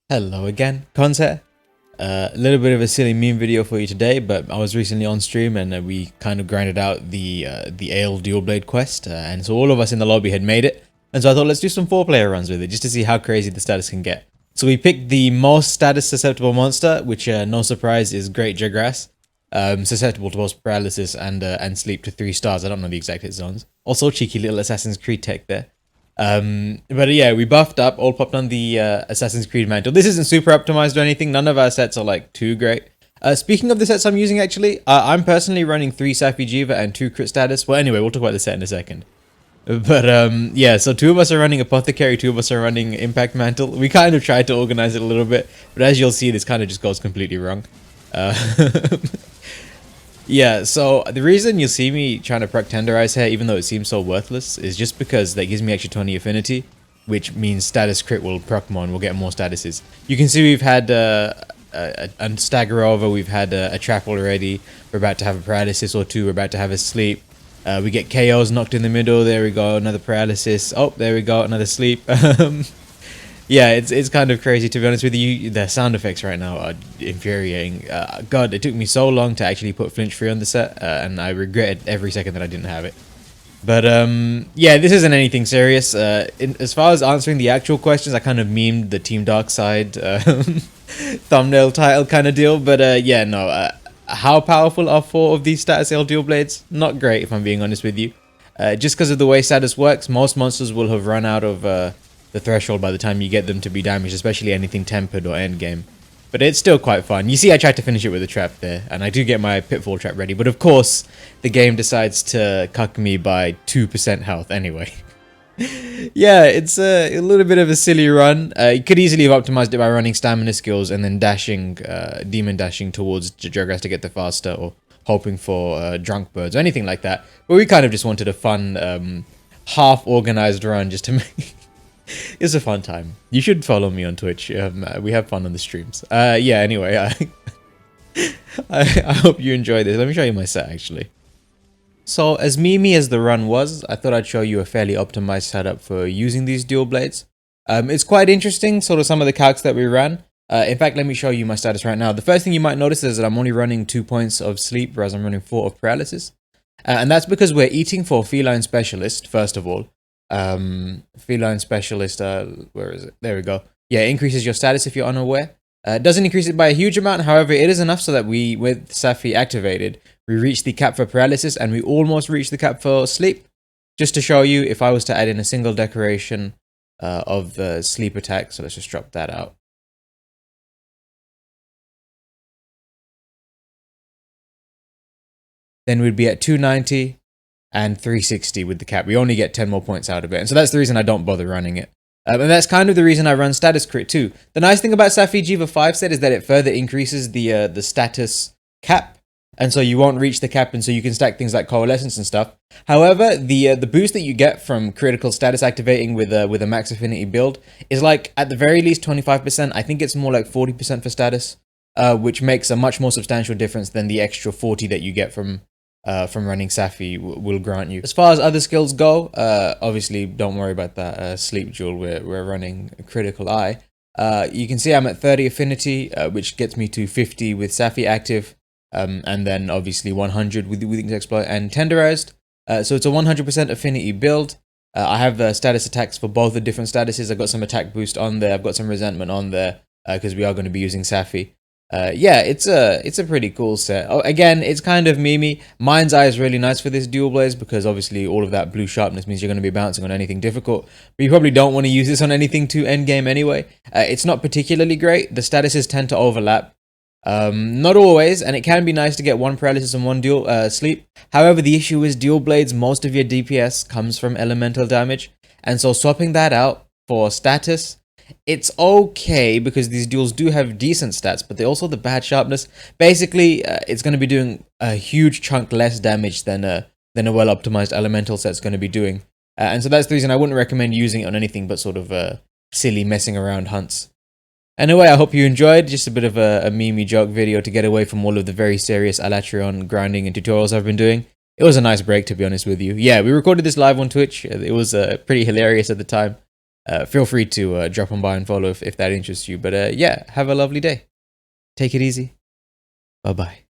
Hello again, Conte. A little bit of a silly meme video for you today, but I was recently on stream and we kind of grinded out the Ale Dual Blade quest, and so all of us in the lobby had made it, and so I thought let's do some 4-player runs with it just to see how crazy the status can get. So we picked the most status susceptible monster, which no surprise is G.Jagras, susceptible to both paralysis and sleep to 3 stars. I don't know the exact hit zones. Also cheeky little Assassin's Creed tech there. But yeah, we buffed up, all popped on the Assassin's Creed mantle. This isn't super optimized or anything. None of our sets are like too great. Speaking of the sets I'm using, actually, I'm personally running 3 Safi Jiva and 2 crit status. Well, anyway, we'll talk about the set in a second. But yeah, so 2 of us are running Apothecary, 2 of us are running Impact Mantle. We kind of tried to organize it a little bit, but as you'll see, this kind of just goes completely wrong. Yeah, so the reason you'll see me trying to proc Tenderize here, even though it seems so worthless, is just because that gives me extra 20 affinity, which means status crit will proc more and we'll get more statuses. You can see we've had a stagger over, we've had a trap already, we're about to have a paralysis or 2, we're about to have a sleep. We get KOs knocked in the middle, there we go, another paralysis, oh, there we go, another sleep. Yeah, it's kind of crazy, to be honest with you. The sound effects right now are infuriating. God, it took me so long to actually put flinch free on the set, and I regretted every second that I didn't have it. But yeah, this isn't anything serious. As far as answering the actual questions, I kind of memed the Team Dark Side thumbnail title kind of deal. But yeah, no. How powerful are 4 of these status Ale dual blades? Not great, if I'm being honest with you. Just because of the way status works, most monsters will have run out of the threshold by the time you get them to be damaged, especially anything tempered or endgame. But it's still quite fun. You see, I tried to finish it with a trap there, and I do get my pitfall trap ready, but of course, the game decides to cuck me by 2% health anyway. Yeah, it's a little bit of a silly run. You could easily have optimized it by running stamina skills and then dashing, demon dashing towards G.Jagras to get the faster, or hoping for drunk birds or anything like that. But we kind of just wanted a fun, half-organized run just to make... It's a fun time. You should follow me on Twitch. We have fun on the streams. Yeah, anyway, I hope you enjoy this. Let me show you my set, actually. So, as memey as the run was, I thought I'd show you a fairly optimized setup for using these dual blades. It's quite interesting, sort of some of the calcs that we ran. In fact, let me show you my status right now. The first thing you might notice is that I'm only running 2 points of sleep, whereas I'm running 4 of paralysis. And that's because we're eating for Feline Specialist, first of all. Feline Specialist, where is it? There we go. Yeah, it increases your status if you're unaware. It doesn't increase it by a huge amount, however, it is enough so that we, with Safi activated, we reach the cap for paralysis and we almost reach the cap for sleep. Just to show you, if I was to add in a single decoration of the sleep attack, so let's just drop that out. Then we'd be at 290. And 360 with the cap. We only get 10 more points out of it. And so that's the reason I don't bother running it. And that's kind of the reason I run status crit too. The nice thing about Safi Jiva 5 set is that it further increases the status cap. And so you won't reach the cap, and so you can stack things like Coalescence and stuff. However, the boost that you get from critical status activating with a max affinity build is like at the very least 25%. I think it's more like 40% for status, which makes a much more substantial difference than the extra 40 that you get from running Safi will grant you. As far as other skills go, obviously don't worry about that sleep jewel. We're running Critical Eye. You can see I'm at 30 affinity, which gets me to 50 with Safi active, and then obviously 100 with Weakness Exploit and Tenderized. So it's a 100% affinity build. I have status attacks for both the different statuses. I've got some attack boost on there. I've got some resentment on there because we are going to be using Safi. Yeah, it's a pretty cool set. Oh, again, it's kind of memey. Mind's Eye is really nice for this dual blades because obviously all of that blue sharpness means you're going to be bouncing on anything difficult. But you probably don't want to use this on anything too endgame anyway. It's not particularly great. The statuses tend to overlap. Not always, and it can be nice to get 1 paralysis and 1 dual sleep. However, the issue is dual blades, most of your DPS comes from elemental damage. And so swapping that out for status, it's okay because these duels do have decent stats, but they also have the bad sharpness. Basically, it's going to be doing a huge chunk less damage than a well-optimized elemental set's going to be doing. And so that's the reason I wouldn't recommend using it on anything but sort of silly messing around hunts. Anyway, I hope you enjoyed. Just a bit of a memey joke video to get away from all of the very serious Alatreon grinding and tutorials I've been doing. It was a nice break, to be honest with you. Yeah, we recorded this live on Twitch. It was pretty hilarious at the time. feel free to drop on by and follow if that interests you. But yeah, have a lovely day. Take it easy. Bye bye.